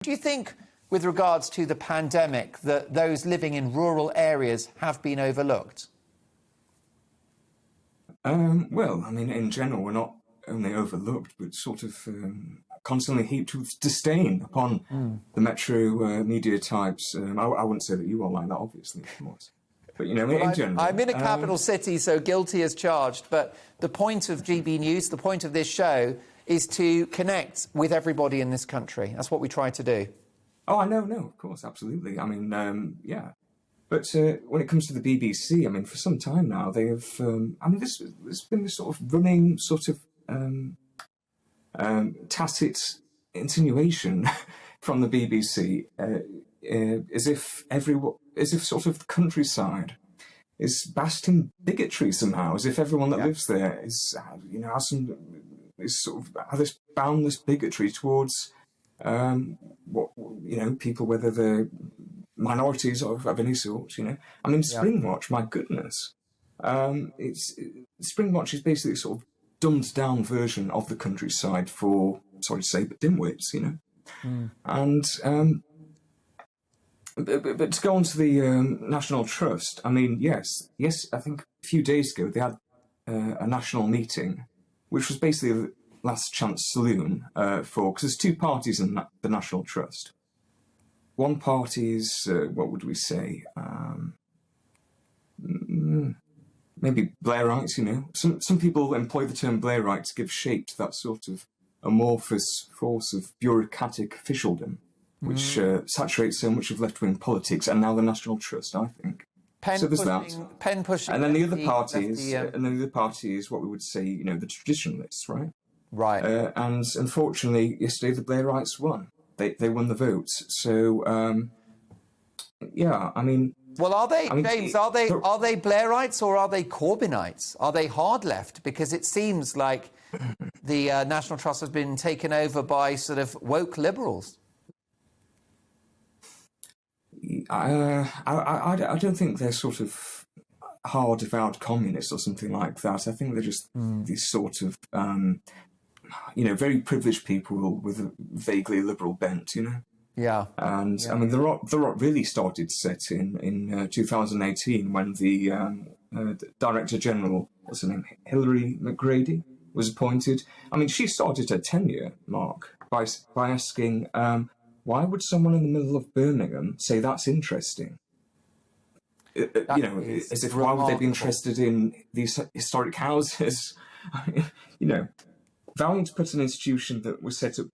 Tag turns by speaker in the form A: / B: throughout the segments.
A: Do you think, with regards to the pandemic, that those living in rural areas have been overlooked?
B: Well, I mean, in general, we're not only overlooked, but sort of constantly heaped with disdain upon the metro media types. I wouldn't say that you are like that, obviously, of course. But, you know, well, in general...
A: I'm in a capital city, so guilty as charged. But the point of GB News, the point of this show, is to connect with everybody in this country. That's what we try to do.
B: Oh, I know, no, of course, absolutely. I mean, yeah. But when it comes to the BBC, I mean, for some time now, they have... I mean, there's been this sort of running sort of tacit insinuation from the BBC, as if sort of the countryside is basking bigotry somehow, as if everyone that lives there is, you know, is sort of has this boundless bigotry towards what, you know, people, whether they're minorities or of any sort, you know. I mean, Springwatch, my goodness. Springwatch is basically a sort of dumbed down version of the countryside for, sorry to say, but dimwits, you know. And but to go on to the National Trust, I mean, yes, I think a few days ago they had a national meeting, which was basically the last chance saloon because there's two parties in the National Trust. One party is, what would we say, maybe Blairites, you know. Some people employ the term Blairite to give shape to that sort of amorphous force of bureaucratic officialdom, which saturates so much of left-wing politics, and now the National Trust, I think. So there's that.
A: Pen pushing.
B: And then the other party is what we would say, you know, the traditionalists, right?
A: Right.
B: And unfortunately, yesterday the Blairites won. They won the votes. So, yeah, I mean...
A: Well, are they, James, are they Blairites or are they Corbynites? Are they hard left? Because it seems like the National Trust has been taken over by sort of woke liberals.
B: I don't think they're sort of hard, avowed communists or something like that. I think they're just these sort of, you know, very privileged people with a vaguely liberal bent, you know.
A: Yeah.
B: And I mean, the rot really started to set in 2018 when the Director General, what's her name, Hilary McGrady, was appointed. I mean, she started her tenure, Mark, by asking, why would someone in the middle of Birmingham say that's interesting? You know, as if why would they be interested in these historic houses? I mean, you know, vowing to put an institution that was set up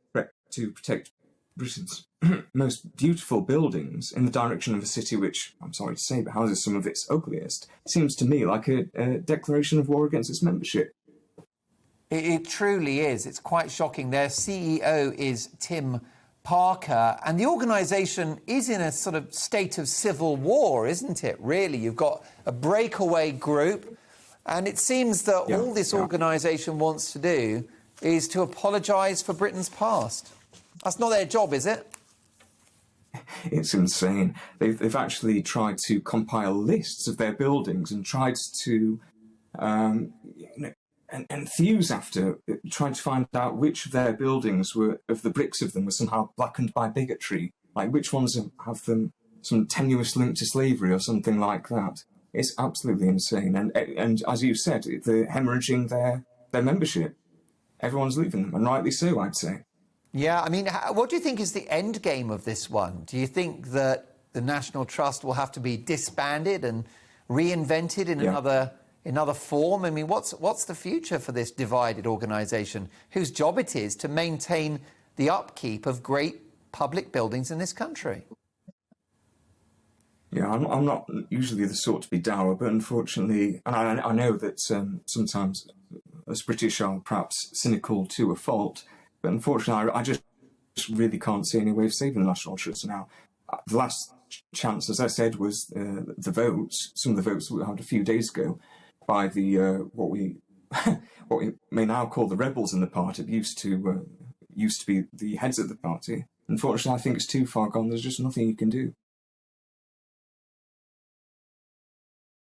B: to protect Britain's most beautiful buildings in the direction of a city which, I'm sorry to say, but houses some of its ugliest, seems to me like a declaration of war against its membership.
A: It truly is. It's quite shocking. Their CEO is Tim Parker, and the organisation is in a sort of state of civil war, isn't it, really? You've got a breakaway group, and it seems that all this organisation wants to do is to apologise for Britain's past. That's not their job, is it?
B: It's insane. They've actually tried to compile lists of their buildings and tried to you know, enthuse after trying to find out which of their buildings were, of the bricks of them, were somehow blackened by bigotry. Like which ones have them some tenuous link to slavery or something like that. It's absolutely insane. And as you said, they're hemorrhaging their membership. Everyone's leaving them, and rightly so, I'd say.
A: Yeah, I mean, what do you think is the end game of this one? Do you think that the National Trust will have to be disbanded and reinvented in another form? I mean, what's the future for this divided organisation, whose job it is to maintain the upkeep of great public buildings in this country?
B: Yeah, I'm not usually the sort to be dour, but unfortunately, and I know that sometimes us British are perhaps cynical to a fault, but unfortunately, I just really can't see any way of saving the National Trust now. The last chance, as I said, was the votes, some of the votes that we had a few days ago by the what we may now call the rebels in the party. It used to be the heads of the party. Unfortunately, I think it's too far gone. There's just nothing you can do.